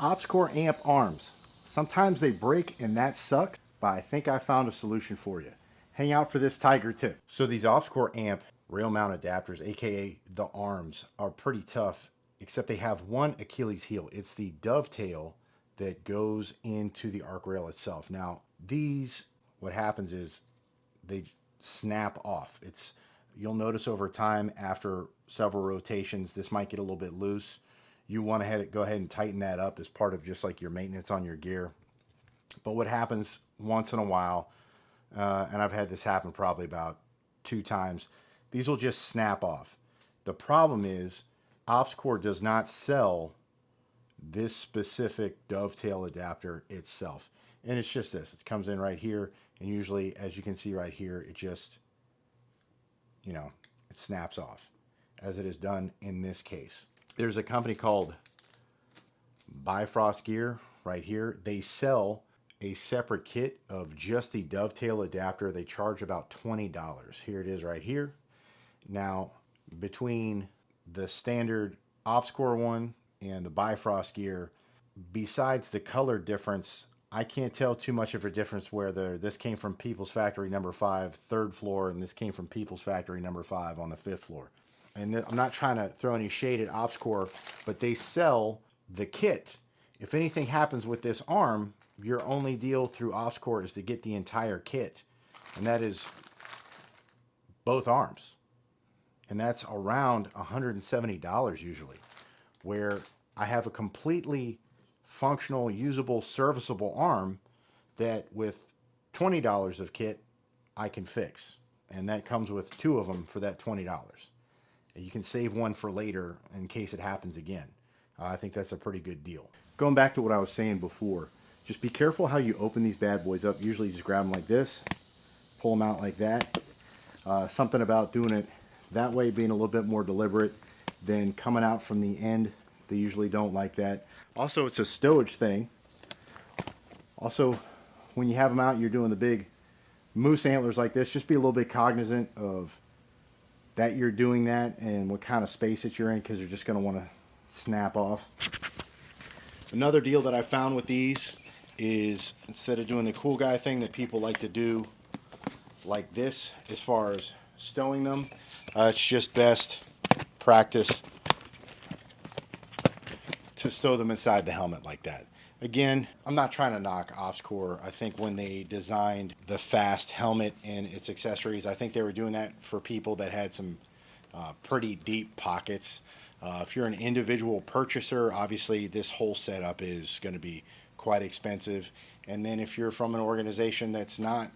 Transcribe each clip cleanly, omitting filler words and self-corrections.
OpsCore amp arms. Sometimes they break and that sucks, but I think I found a solution for you. Hang out for this tiger tip. So these OpsCore amp rail mount adapters, aka the arms, are pretty tough, except they have one Achilles heel. It's the dovetail that goes into the arc rail itself. Now these, what happens is they snap off. You'll notice over time after several rotations, this might get a little bit loose. You want to go ahead and tighten that up as part of just like your maintenance on your gear. But what happens once in a while, and I've had this happen probably about 2 times, these will just snap off. The problem is OpsCore does not sell this specific dovetail adapter itself. And it's just this. It comes in right here, and usually, as you can see right here, it just, it snaps off, as it is done in this case. There's a company called Bifrost gear right here. They sell a separate kit of just the dovetail adapter. They charge about $20. Here it is right here. Now, between the standard OpsCore one and the Bifrost gear, besides the color difference, I can't tell too much of a difference whether this came from People's Factory number 5, 3rd floor, and this came from People's Factory number 5 on the 5th floor. And I'm not trying to throw any shade at OpsCore, but they sell the kit. If anything happens with this arm, your only deal through OpsCore is to get the entire kit. And that is both arms. And that's around $170 usually, where I have a completely functional, usable, serviceable arm that with $20 of kit, I can fix. And that comes with 2 of them for that $20. You can save one for later in case it happens again. I think that's a pretty good deal. Going back to what I was saying before, just be careful how you open these bad boys up. Usually just grab them like this, pull them out like that. Something about doing it that way, being a little bit more deliberate than coming out from the end. They usually don't like that. Also, it's a stowage thing. Also, when you have them out, you're doing the big moose antlers like this, just be a little bit cognizant of that you're doing that and what kind of space that you're in, because they're just going to want to snap off. Another deal that I found with these is, instead of doing the cool guy thing that people like to do like this as far as stowing them, it's just best practice to stow them inside the helmet like that. Again, I'm not trying to knock OpsCore. I think when they designed the Fast helmet and its accessories, I think they were doing that for people that had some pretty deep pockets. If you're an individual purchaser, obviously this whole setup is going to be quite expensive. And then if you're from an organization that's not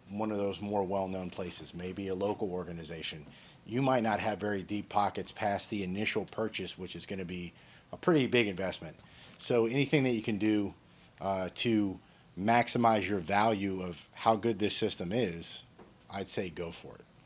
one of those more well-known places, maybe a local organization, you might not have very deep pockets past the initial purchase, which is going to be a pretty big investment. So anything that you can do to maximize your value of how good this system is, I'd say go for it.